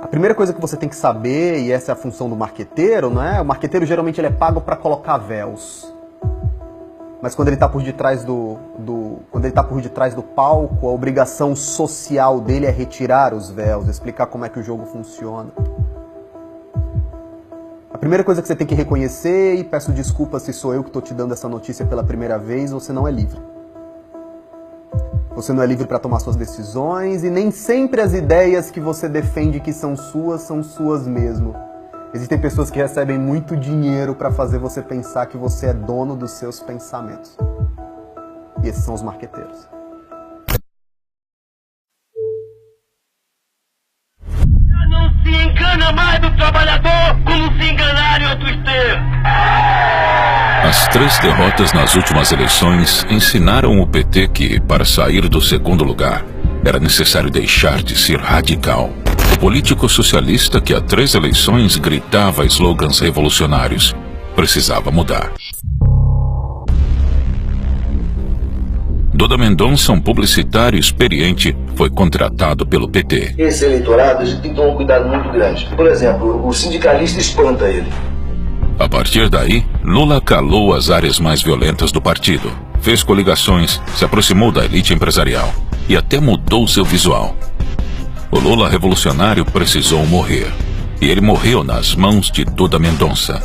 A primeira coisa que você tem que saber, e essa é a função do marqueteiro, não é? O marqueteiro geralmente ele é pago para colocar véus. Mas quando ele está por detrás do palco, a obrigação social dele é retirar os véus, explicar como é que o jogo funciona. A primeira coisa que você tem que reconhecer, e peço desculpas se sou eu que estou te dando essa notícia pela primeira vez, você não é livre. Você não é livre para tomar suas decisões e nem sempre as ideias que você defende que são suas mesmo. Existem pessoas que recebem muito dinheiro para fazer você pensar que você é dono dos seus pensamentos. E esses são os marqueteiros. Não se engana mais do trabalhador como se enganaram em outros tempos. As 3 derrotas nas últimas eleições ensinaram o PT que, para sair do segundo lugar, era necessário deixar de ser radical. O político socialista que há 3 eleições gritava slogans revolucionários precisava mudar. Duda Mendonça, um publicitário experiente, foi contratado pelo PT. Esse eleitorado tem que tomar um cuidado muito grande. Por exemplo, o sindicalista espanta ele. A partir daí, Lula calou as áreas mais violentas do partido, fez coligações, se aproximou da elite empresarial e até mudou seu visual. O Lula revolucionário precisou morrer, e ele morreu nas mãos de Duda Mendonça.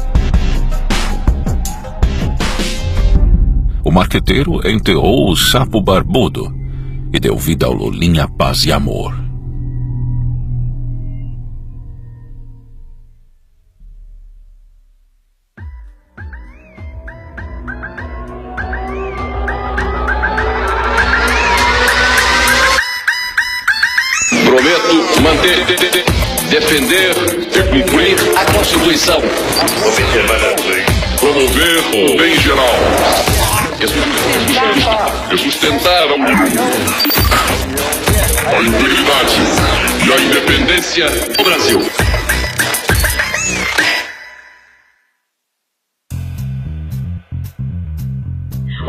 O marqueteiro enterrou o sapo barbudo e deu vida ao Lulinha Paz e Amor. Prometo manter, defender e cumprir a Constituição. Promover o bem geral. E sustentar a integridade e a independência do Brasil.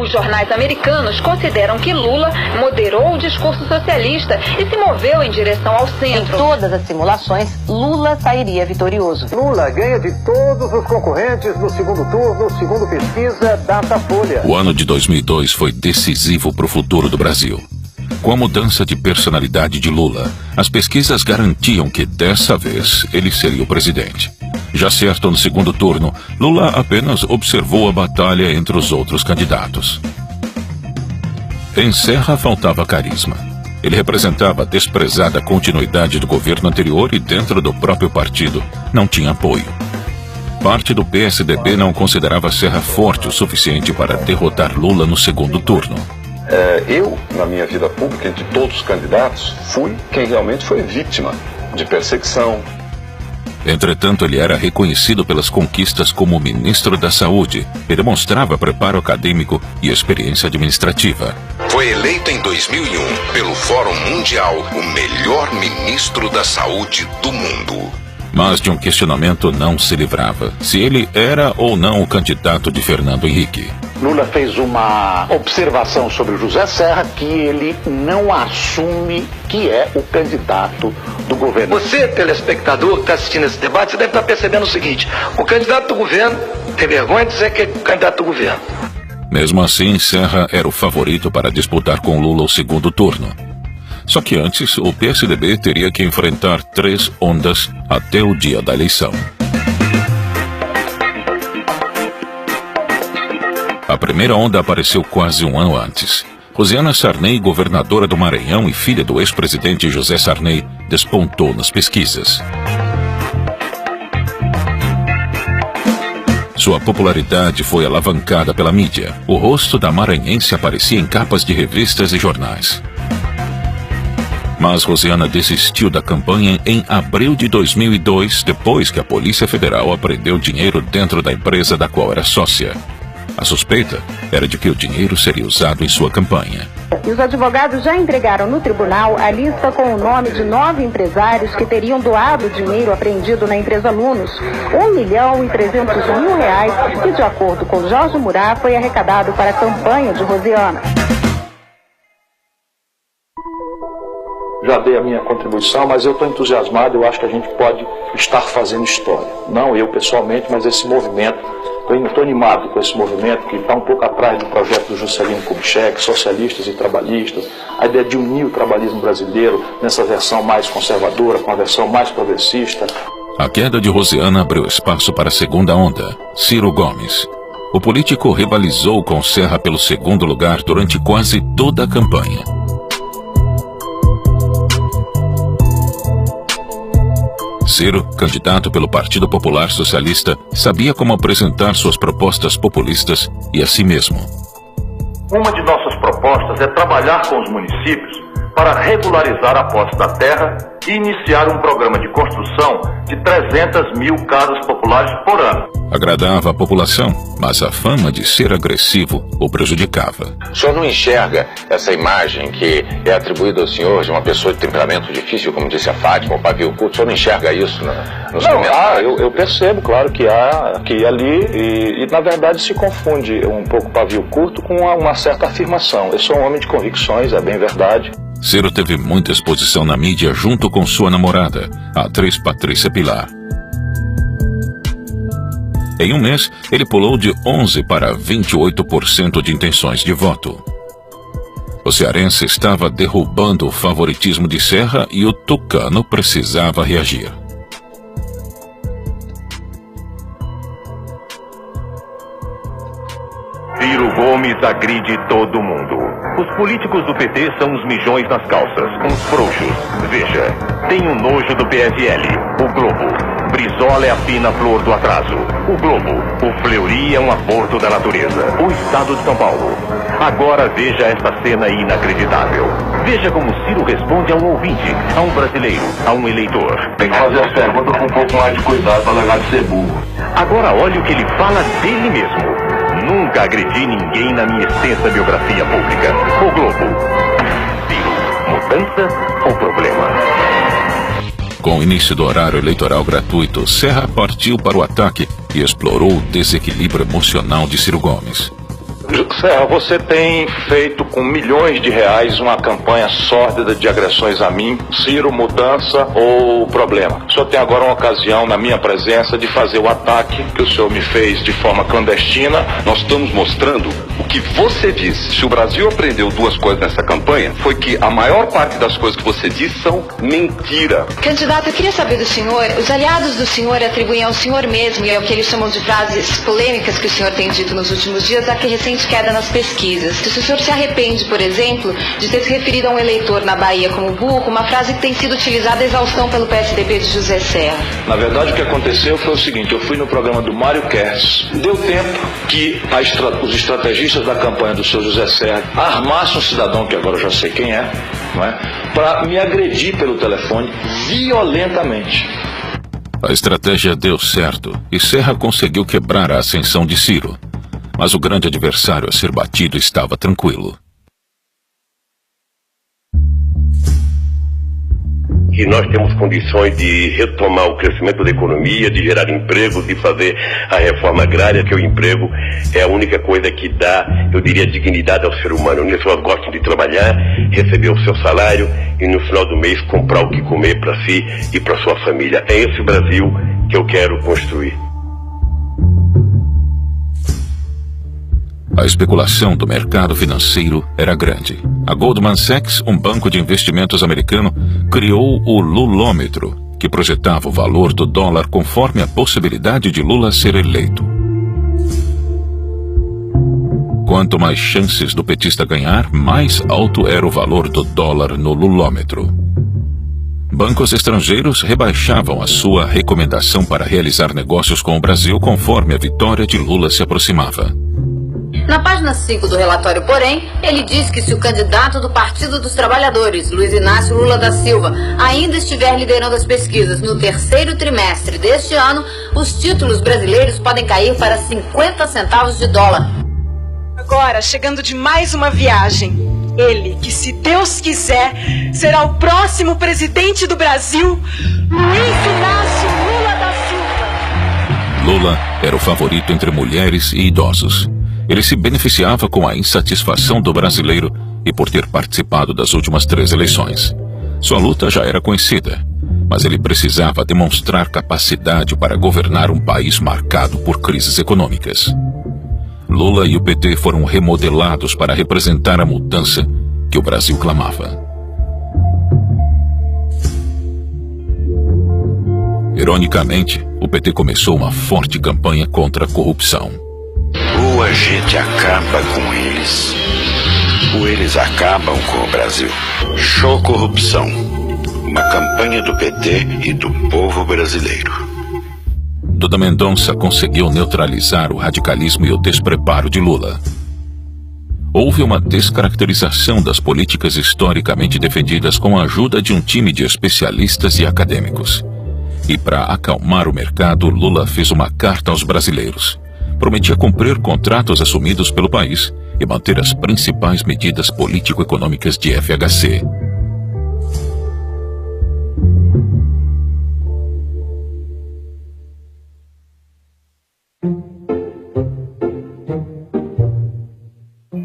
Os jornais americanos consideram que Lula moderou o discurso socialista e se moveu em direção ao centro. Em todas as simulações, Lula sairia vitorioso. Lula ganha de todos os concorrentes no segundo turno, segundo pesquisa Datafolha. O ano de 2002 foi decisivo para o futuro do Brasil. Com a mudança de personalidade de Lula, as pesquisas garantiam que dessa vez ele seria o presidente. Já certo no segundo turno, Lula apenas observou a batalha entre os outros candidatos. Em Serra faltava carisma. Ele representava a desprezada continuidade do governo anterior e dentro do próprio partido não tinha apoio. Parte do PSDB não considerava Serra forte o suficiente para derrotar Lula no segundo turno. Eu, na minha vida pública, entre todos os candidatos, fui quem realmente foi vítima de perseguição. Entretanto, ele era reconhecido pelas conquistas como ministro da Saúde e demonstrava preparo acadêmico e experiência administrativa. Foi eleito em 2001 pelo Fórum Mundial o melhor ministro da Saúde do mundo. Mas de um questionamento não se livrava: se ele era ou não o candidato de Fernando Henrique. Lula fez uma observação sobre o José Serra que ele não assume que é o candidato do governo. Você, telespectador que está assistindo esse debate, você deve estar percebendo o seguinte: o candidato do governo tem vergonha de dizer que é o candidato do governo. Mesmo assim, Serra era o favorito para disputar com Lula o segundo turno. Só que antes, o PSDB teria que enfrentar 3 ondas até o dia da eleição. A primeira onda apareceu quase um ano antes. Rosiana Sarney, governadora do Maranhão e filha do ex-presidente José Sarney, despontou nas pesquisas. Sua popularidade foi alavancada pela mídia. O rosto da maranhense aparecia em capas de revistas e jornais. Mas Rosiana desistiu da campanha em abril de 2002, depois que a Polícia Federal apreendeu dinheiro dentro da empresa da qual era sócia. A suspeita era de que o dinheiro seria usado em sua campanha. E os advogados já entregaram no tribunal a lista com o nome de 9 empresários que teriam doado o dinheiro apreendido na empresa Lunos, R$1.300.000, que, de acordo com Jorge Murat, foi arrecadado para a campanha de Rosiana. Já dei a minha contribuição, mas eu estou entusiasmado, eu acho que a gente pode estar fazendo história. Não eu pessoalmente, mas esse movimento. Estou animado com esse movimento que está um pouco atrás do projeto do Juscelino Kubitschek, socialistas e trabalhistas, a ideia de unir o trabalhismo brasileiro nessa versão mais conservadora, com a versão mais progressista. A queda de Rosiana abriu espaço para a segunda onda, Ciro Gomes. O político rivalizou com Serra pelo segundo lugar durante quase toda a campanha. Ciro, candidato pelo Partido Popular Socialista, sabia como apresentar suas propostas populistas e a si mesmo. Uma de nossas propostas é trabalhar com os municípios para regularizar a posse da terra e iniciar um programa de construção de 300 mil casas populares por ano. Agradava a população, mas a fama de ser agressivo o prejudicava. O senhor não enxerga essa imagem que é atribuída ao senhor de uma pessoa de temperamento difícil, como disse a Fátima, o pavio curto? O senhor não enxerga isso nos comentários? Eu percebo, claro, que há aqui e ali, e na verdade se confunde um pouco pavio curto com uma certa afirmação. Eu sou um homem de convicções, é bem verdade. Ciro teve muita exposição na mídia junto com sua namorada, a atriz Patrícia Pilar. Em um mês, ele pulou de 11% para 28% de intenções de voto. O cearense estava derrubando o favoritismo de Serra e o tucano precisava reagir. Ciro Gomes agride todo mundo. Os políticos do PT são uns mijões nas calças, uns frouxos. Veja, tem um nojo do PSL, o Globo. Brizola é a fina flor do atraso, o Globo. O Fleury é um aborto da natureza, o Estado de São Paulo. Agora veja esta cena inacreditável. Veja como Ciro responde a um ouvinte, a um brasileiro, a um eleitor. Tem que fazer as perguntas com um pouco mais de cuidado para largar de ser burro. Agora olhe o que ele fala dele mesmo. Nunca agredi ninguém na minha extensa biografia pública. O Globo. Ciro, mudança ou problema? Com o início do horário eleitoral gratuito, Serra partiu para o ataque e explorou o desequilíbrio emocional de Ciro Gomes. Serra, você tem feito com milhões de reais uma campanha sórdida de agressões a mim. Ciro, mudança ou problema? O senhor tem agora uma ocasião, na minha presença, de fazer o ataque que o senhor me fez de forma clandestina. Nós estamos mostrando o que você disse. Se o Brasil aprendeu duas coisas nessa campanha, foi que a maior parte das coisas que você disse são mentira. Candidato, eu queria saber do senhor, os aliados do senhor atribuem ao senhor mesmo e ao que eles chamam de frases polêmicas que o senhor tem dito nos últimos dias, a que recente queda nas pesquisas. Se o senhor se arrepende, por exemplo, de ter se referido a um eleitor na Bahia como burro, uma frase que tem sido utilizada a exaustão pelo PSDB de José Serra. Na verdade, o que aconteceu foi o seguinte: eu fui no programa do Mário Kertz. Deu tempo que os estrategistas da campanha do seu José Serra armassem um cidadão, que agora eu já sei quem é, não é, para me agredir pelo telefone violentamente. A estratégia deu certo e Serra conseguiu quebrar a ascensão de Ciro. Mas o grande adversário a ser batido estava tranquilo. Que nós temos condições de retomar o crescimento da economia, de gerar emprego, de fazer a reforma agrária, que o emprego é a única coisa que dá, eu diria, dignidade ao ser humano. As pessoas gostam de trabalhar, receber o seu salário e no final do mês comprar o que comer para si e para sua família. É esse Brasil que eu quero construir. A especulação do mercado financeiro era grande. A Goldman Sachs, um banco de investimentos americano, criou o Lulômetro, que projetava o valor do dólar conforme a possibilidade de Lula ser eleito. Quanto mais chances do petista ganhar, mais alto era o valor do dólar no Lulômetro. Bancos estrangeiros rebaixavam a sua recomendação para realizar negócios com o Brasil conforme a vitória de Lula se aproximava. Na página 5 do relatório, porém, ele diz que se o candidato do Partido dos Trabalhadores, Luiz Inácio Lula da Silva, ainda estiver liderando as pesquisas no terceiro trimestre deste ano, os títulos brasileiros podem cair para 50 centavos de dólar. Agora, chegando de mais uma viagem, ele, que se Deus quiser, será o próximo presidente do Brasil, Luiz Inácio Lula da Silva. Lula era o favorito entre mulheres e idosos. Ele se beneficiava com a insatisfação do brasileiro e por ter participado das últimas 3 eleições. Sua luta já era conhecida, mas ele precisava demonstrar capacidade para governar um país marcado por crises econômicas. Lula e o PT foram remodelados para representar a mudança que o Brasil clamava. Ironicamente, o PT começou uma forte campanha contra a corrupção. Ou a gente acaba com eles, ou eles acabam com o Brasil. Show Corrupção. Uma campanha do PT e do povo brasileiro. Duda Mendonça conseguiu neutralizar o radicalismo e o despreparo de Lula. Houve uma descaracterização das políticas historicamente defendidas com a ajuda de um time de especialistas e acadêmicos. E para acalmar o mercado, Lula fez uma carta aos brasileiros. Prometia cumprir contratos assumidos pelo país e manter as principais medidas político-econômicas de FHC.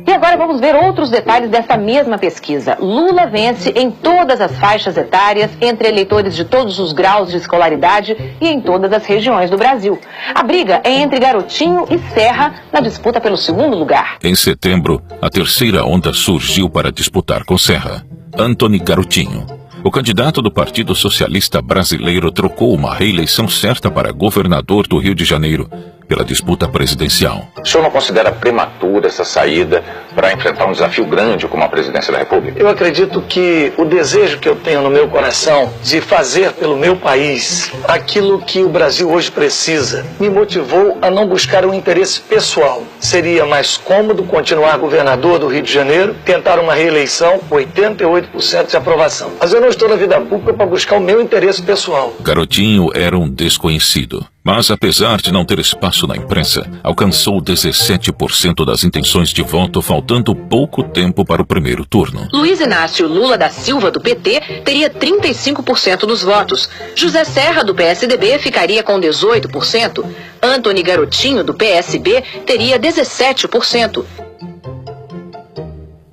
E agora vamos ver outros detalhes dessa mesma pesquisa. Lula vence em todas as faixas etárias, entre eleitores de todos os graus de escolaridade e em todas as regiões do Brasil. A briga é entre Garotinho e Serra na disputa pelo segundo lugar. Em setembro, a terceira onda surgiu para disputar com Serra. Antony Garotinho. O candidato do Partido Socialista Brasileiro trocou uma reeleição certa para governador do Rio de Janeiro pela disputa presidencial. O senhor não considera prematura essa saída para enfrentar um desafio grande como a presidência da República? Eu acredito que o desejo que eu tenho no meu coração de fazer pelo meu país aquilo que o Brasil hoje precisa me motivou a não buscar um interesse pessoal. Seria mais cômodo continuar governador do Rio de Janeiro, tentar uma reeleição com 88% de aprovação. Mas eu não estou na vida pública para buscar o meu interesse pessoal. Garotinho era um desconhecido, mas apesar de não ter espaço na imprensa, alcançou 17% das intenções de voto, faltando pouco tempo para o primeiro turno. Luiz Inácio Lula da Silva, do PT, teria 35% dos votos. José Serra, do PSDB, ficaria com 18%. Antony Garotinho, do PSB, teria 17%.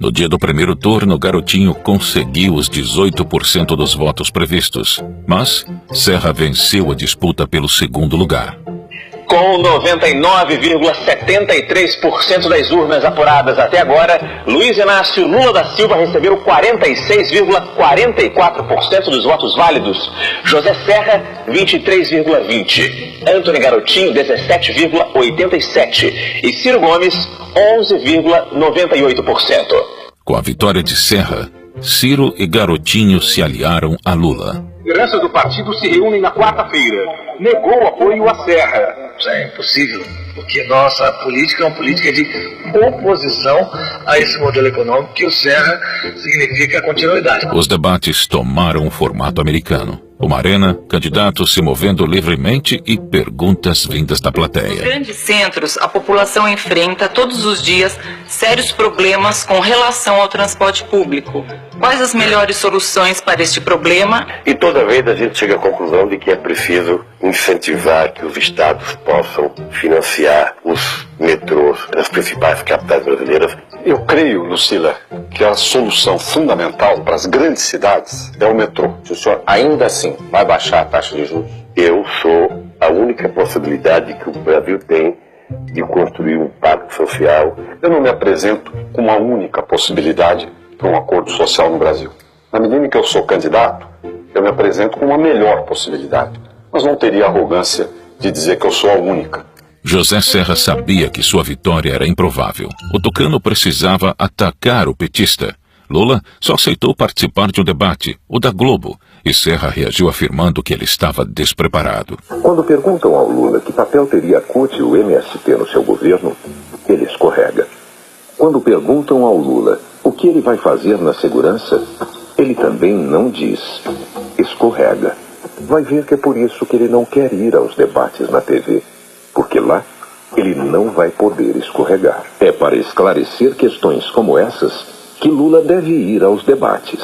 No dia do primeiro turno, Garotinho conseguiu os 18% dos votos previstos, mas Serra venceu a disputa pelo segundo lugar. Com 99,73% das urnas apuradas até agora, Luiz Inácio Lula da Silva recebeu 46,44% dos votos válidos. José Serra, 23,20%. Antony Garotinho, 17,87%. E Ciro Gomes, 11,98%. Com a vitória de Serra, Ciro e Garotinho se aliaram a Lula. Lideranças do partido se reúnem na quarta-feira. Negou o apoio a Serra. Isso é impossível, porque nossa política é uma política de oposição a esse modelo econômico que o Serra significa a continuidade. Os debates tomaram um formato americano. Uma arena, candidatos se movendo livremente e perguntas vindas da plateia. Nos grandes centros, a população enfrenta todos os dias sérios problemas com relação ao transporte público. Quais as melhores soluções para este problema? E toda vez a gente chega à conclusão de que é preciso incentivar que os estados possam financiar os metrôs das principais capitais brasileiras. Eu creio, Lucila, que a solução fundamental para as grandes cidades é o metrô. Se o senhor ainda assim vai baixar a taxa de juros? Eu sou a única possibilidade que o Brasil tem de construir um pacto social. Eu não me apresento como a única possibilidade para um acordo social no Brasil. Na medida em que eu sou candidato, eu me apresento como a melhor possibilidade. Mas não teria arrogância de dizer que eu sou a única. José Serra sabia que sua vitória era improvável. O tucano precisava atacar o petista. Lula só aceitou participar de um debate, o da Globo, e Serra reagiu afirmando que ele estava despreparado. Quando perguntam ao Lula que papel teria a CUT e o MST no seu governo, ele escorrega. Quando perguntam ao Lula o que ele vai fazer na segurança, ele também não diz. Escorrega. Vai ver que é por isso que ele não quer ir aos debates na TV. Porque lá ele não vai poder escorregar. É para esclarecer questões como essas que Lula deve ir aos debates.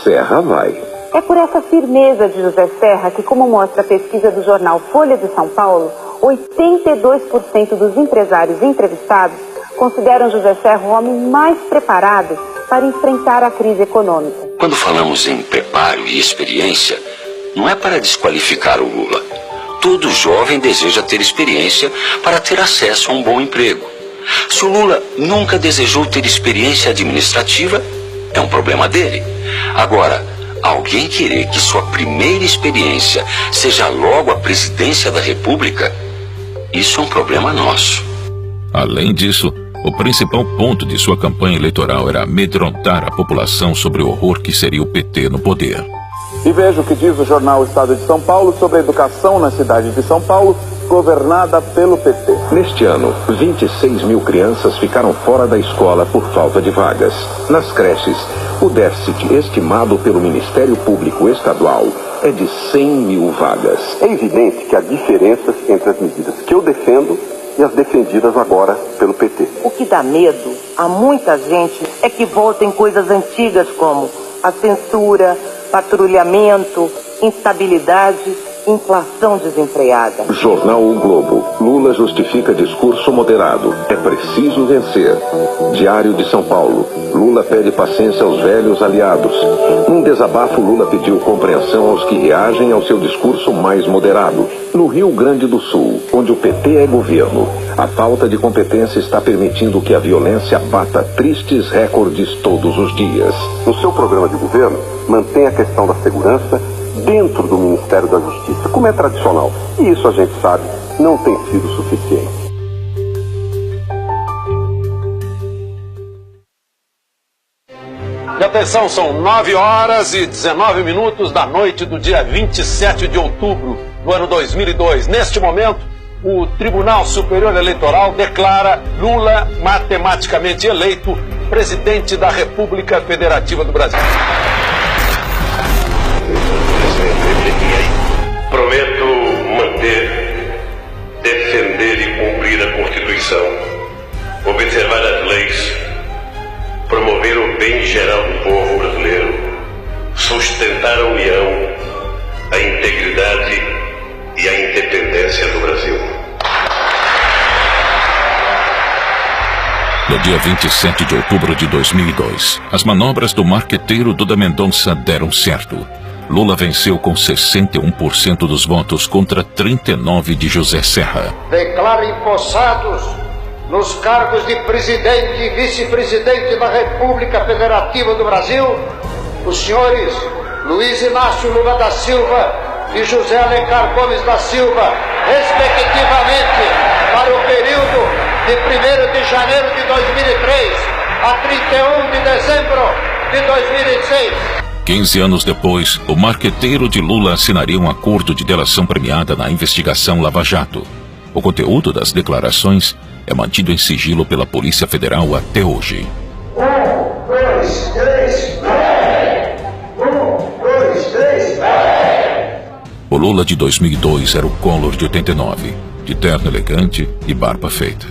Serra vai. É por essa firmeza de José Serra que, como mostra a pesquisa do jornal Folha de São Paulo, 82% dos empresários entrevistados consideram José Serra o homem mais preparado para enfrentar a crise econômica. Quando falamos em trabalho e experiência não é para desqualificar o Lula. Todo jovem deseja ter experiência para ter acesso a um bom emprego. Se o Lula nunca desejou ter experiência administrativa, é um problema dele. Agora, alguém querer que sua primeira experiência seja logo a presidência da República, isso é um problema nosso. Além disso, o principal ponto de sua campanha eleitoral era amedrontar a população sobre o horror que seria o PT no poder. E veja o que diz o jornal Estado de São Paulo sobre a educação na cidade de São Paulo, governada pelo PT. Neste ano, 26 mil crianças ficaram fora da escola por falta de vagas. Nas creches, o déficit estimado pelo Ministério Público Estadual é de 100 mil vagas. É evidente que há diferenças entre as medidas que eu defendo e as defendidas agora pelo PT. O que dá medo a muita gente é que voltem coisas antigas como a censura, patrulhamento, instabilidade, inflação desenfreada. Jornal O Globo. Lula justifica discurso moderado. É preciso vencer. Diário de São Paulo. Lula pede paciência aos velhos aliados. Num desabafo, Lula pediu compreensão aos que reagem ao seu discurso mais moderado. No Rio Grande do Sul, onde o PT é governo, a falta de competência está permitindo que a violência bata tristes recordes todos os dias. No seu programa de governo, mantém a questão da segurança dentro do Ministério da Justiça, como é tradicional. E isso a gente sabe, não tem sido suficiente. E atenção, são 9h19 da noite do dia 27 de outubro do ano 2002. Neste momento, o Tribunal Superior Eleitoral declara Lula matematicamente eleito presidente da República Federativa do Brasil. Prometo manter, defender e cumprir a Constituição, observar as leis, promover o bem geral do povo brasileiro, sustentar a união, a integridade e a independência do Brasil. No dia 27 de outubro de 2002, as manobras do marqueteiro Duda Mendonça deram certo. Lula venceu com 61% dos votos contra 39% de José Serra. Declaro empossados nos cargos de presidente e vice-presidente da República Federativa do Brasil os senhores Luiz Inácio Lula da Silva e José Alencar Gomes da Silva, respectivamente, para o período de 1º de janeiro de 2003 a 31 de dezembro de 2006. 15 anos depois, o marqueteiro de Lula assinaria um acordo de delação premiada na investigação Lava Jato. O conteúdo das declarações é mantido em sigilo pela Polícia Federal até hoje. 1, 2, 3, vai! 1, 2, 3, vai! O Lula de 2002 era o Collor de 89, de terno elegante e barba feita.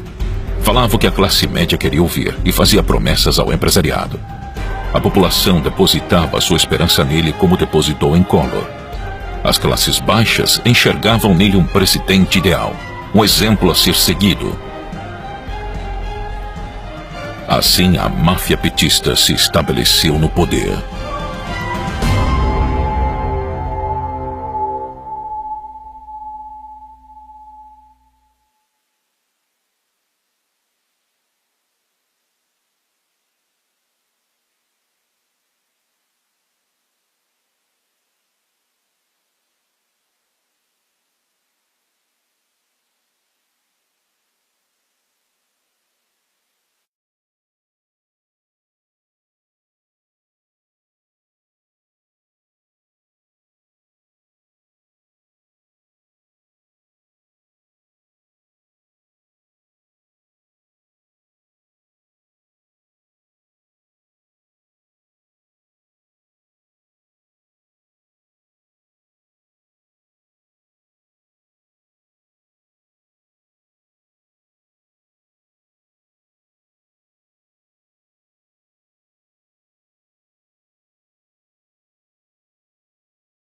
Falava o que a classe média queria ouvir e fazia promessas ao empresariado. A população depositava sua esperança nele como depositou em Collor. As classes baixas enxergavam nele um presidente ideal, um exemplo a ser seguido. Assim, a máfia petista se estabeleceu no poder.